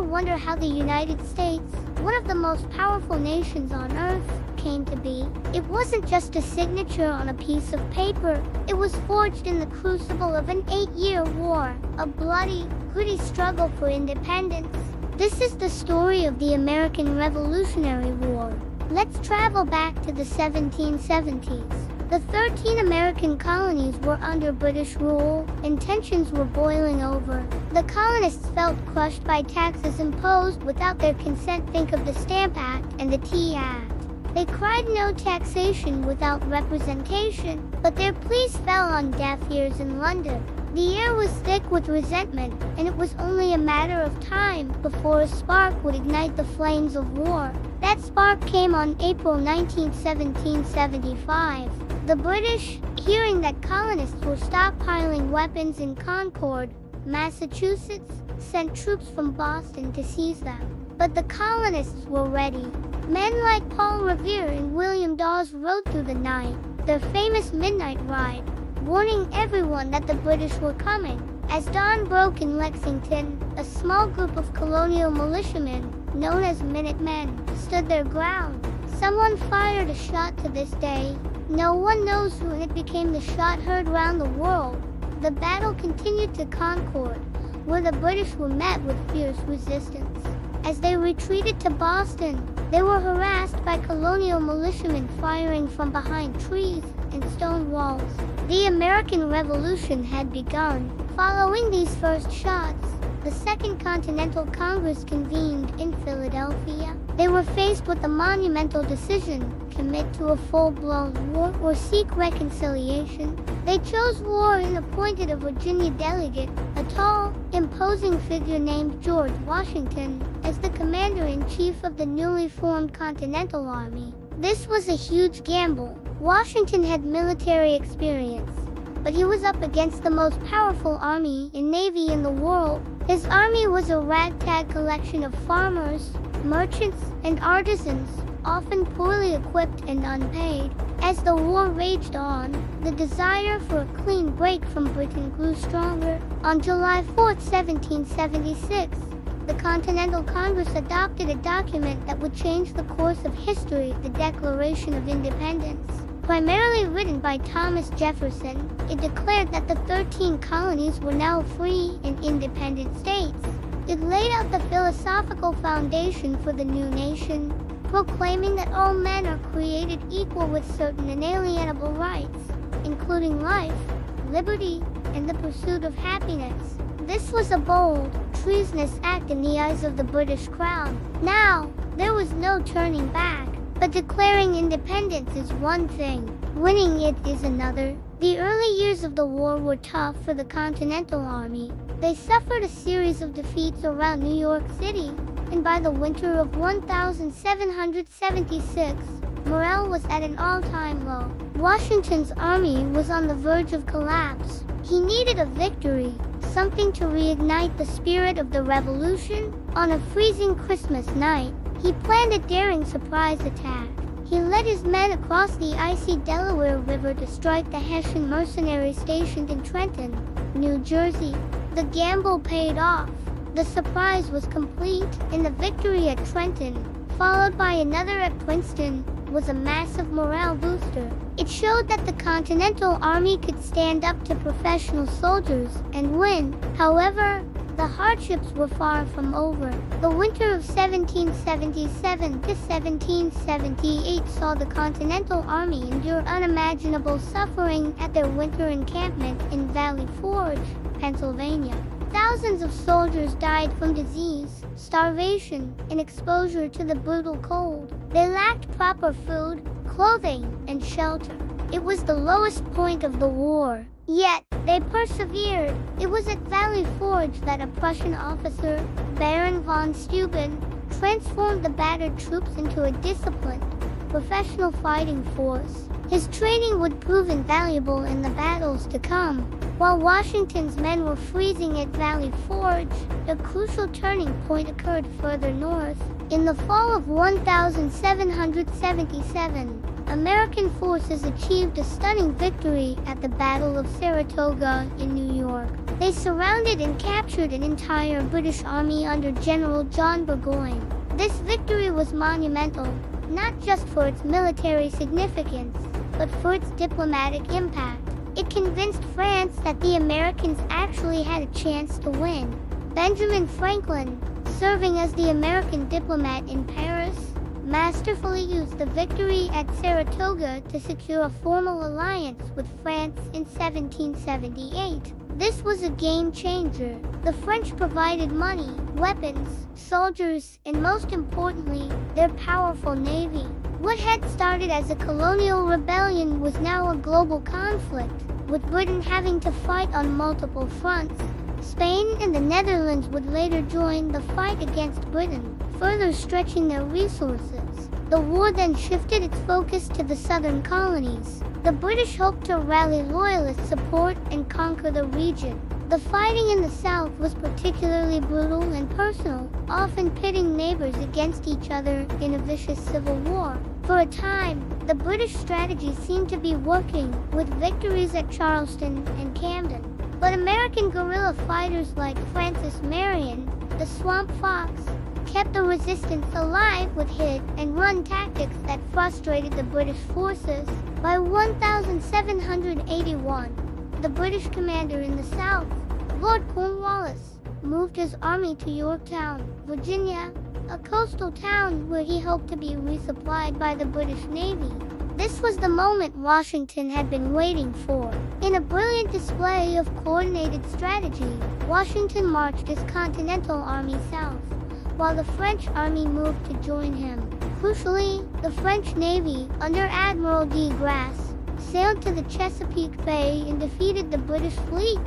wonder how the United States, one of the most powerful nations on Earth, came to be? It wasn't just a signature on a piece of paper. It was forged in the crucible of an 8-year war, a bloody, gritty struggle for independence. This is the story of the American Revolutionary War. Let's travel back to the 1770s. The 13 American colonies were under British rule, and tensions were boiling over. The colonists felt crushed by taxes imposed without their consent. Think of the Stamp Act and the Tea Act. They cried no taxation without representation, but their pleas fell on deaf ears in London. The air was thick with resentment, and it was only a matter of time before a spark would ignite the flames of war. That spark came on April 19, 1775. The British, hearing that colonists were stockpiling weapons in Concord, Massachusetts, sent troops from Boston to seize them. But the colonists were ready. Men like Paul Revere and William Dawes rode through the night, their famous midnight ride, warning everyone that the British were coming. As dawn broke in Lexington, a small group of colonial militiamen, known as Minutemen, stood their ground. Someone fired a shot. To this day, no one knows who, and it became the shot heard round the world. The battle continued to Concord, where the British were met with fierce resistance. As they retreated to Boston, they were harassed by colonial militiamen firing from behind trees and stone walls. The American Revolution had begun. Following these first shots, the Second Continental Congress convened in Philadelphia. They were faced with a monumental decision: commit to a full-blown war or seek reconciliation. They chose war and appointed a Virginia delegate, a tall, imposing figure named George Washington, as the commander-in-chief of the newly formed Continental Army. This was a huge gamble. Washington had military experience, but he was up against the most powerful army and navy in the world. His army was a ragtag collection of farmers, merchants, and artisans, often poorly equipped and unpaid. As the war raged on, the desire for a clean break from Britain grew stronger. On July 4, 1776, the Continental Congress adopted a document that would change the course of history, the Declaration of Independence. Primarily written by Thomas Jefferson, it declared that the 13 colonies were now free and independent states. It laid out the philosophical foundation for the new nation, proclaiming that all men are created equal with certain inalienable rights, including life, liberty, and the pursuit of happiness. This was a bold, treasonous act in the eyes of the British crown. Now, there was no turning back. But declaring independence is one thing, winning it is another. The early years of the war were tough for the Continental Army. They suffered a series of defeats around New York City, and by the winter of 1776, morale was at an all-time low. Washington's army was on the verge of collapse. He needed a victory, something to reignite the spirit of the revolution. On a freezing Christmas night, he planned a daring surprise attack. He led his men across the icy Delaware River to strike the Hessian mercenaries stationed in Trenton, New Jersey. The gamble paid off. The surprise was complete, and the victory at Trenton, followed by another at Princeton, was a massive morale booster. It showed that the Continental Army could stand up to professional soldiers and win. However, the hardships were far from over. The winter of 1777 to 1778 saw the Continental Army endure unimaginable suffering at their winter encampment in Valley Forge, Pennsylvania. Thousands of soldiers died from disease, starvation, and exposure to the brutal cold. They lacked proper food, clothing, and shelter. It was the lowest point of the war. Yet, they persevered. It was at Valley Forge that a Prussian officer, Baron von Steuben, transformed the battered troops into a disciplined, professional fighting force. His training would prove invaluable in the battles to come. While Washington's men were freezing at Valley Forge, a crucial turning point occurred further north. In the fall of 1777, American forces achieved a stunning victory at the Battle of Saratoga in New York. They surrounded and captured an entire British army under General John Burgoyne. This victory was monumental, not just for its military significance, but for its diplomatic impact. It convinced France that the Americans actually had a chance to win. Benjamin Franklin, serving as the American diplomat in Paris, masterfully used the victory at Saratoga to secure a formal alliance with France in 1778. This was a game changer. The French provided money, weapons, soldiers, and most importantly, their powerful navy. What had started as a colonial rebellion was now a global conflict, with Britain having to fight on multiple fronts. Spain and the Netherlands would later join the fight against Britain, further stretching their resources. The war then shifted its focus to the southern colonies. The British hoped to rally loyalist support and conquer the region. The fighting in the south was particularly brutal and personal, often pitting neighbors against each other in a vicious civil war. For a time, the British strategy seemed to be working, with victories at Charleston and Camden. But American guerrilla fighters like Francis Marion, the Swamp Fox, kept the resistance alive with hit-and-run tactics that frustrated the British forces. By 1781, the British commander in the South, Lord Cornwallis, moved his army to Yorktown, Virginia, a coastal town where he hoped to be resupplied by the British Navy. This was the moment Washington had been waiting for. In a brilliant display of coordinated strategy, Washington marched his Continental Army south, while the French army moved to join him. Crucially, the French Navy, under Admiral de Grasse, sailed to the Chesapeake Bay and defeated the British fleet,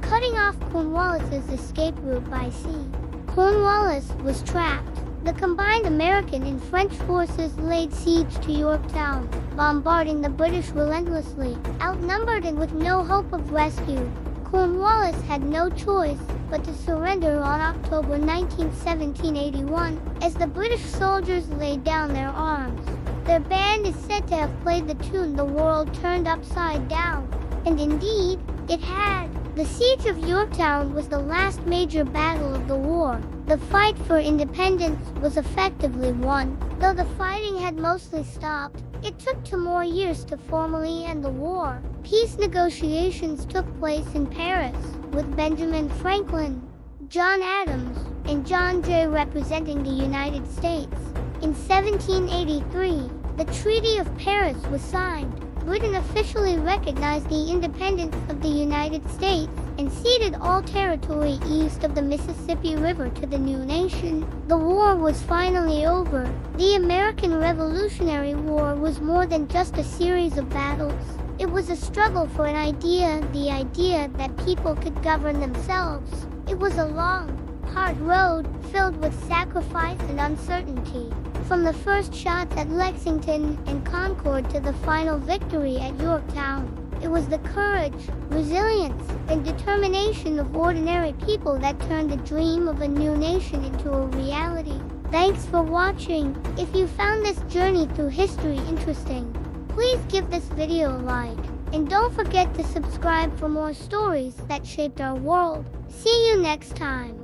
cutting off Cornwallis's escape route by sea. Cornwallis was trapped. The combined American and French forces laid siege to Yorktown, bombarding the British relentlessly. Outnumbered and with no hope of rescue, Cornwallis had no choice but to surrender on October 19, 1781, as the British soldiers laid down their arms. Their band is said to have played the tune "The World Turned Upside Down," and indeed, it had. The siege of Yorktown was the last major battle of the war. The fight for independence was effectively won. Though the fighting had mostly stopped, it took 2 more years to formally end the war. Peace negotiations took place in Paris, with Benjamin Franklin, John Adams, and John Jay representing the United States. In 1783, the Treaty of Paris was signed. Britain officially recognized the independence of the United States and ceded all territory east of the Mississippi River to the new nation. The war was finally over. The American Revolutionary War was more than just a series of battles. It was a struggle for an idea, the idea that people could govern themselves. It was a long, hard road filled with sacrifice and uncertainty. From the first shots at Lexington and Concord to the final victory at Yorktown, it was the courage, resilience, and determination of ordinary people that turned the dream of a new nation into a reality. Thanks for watching. If you found this journey through history interesting, please give this video a like. And don't forget to subscribe for more stories that shaped our world. See you next time.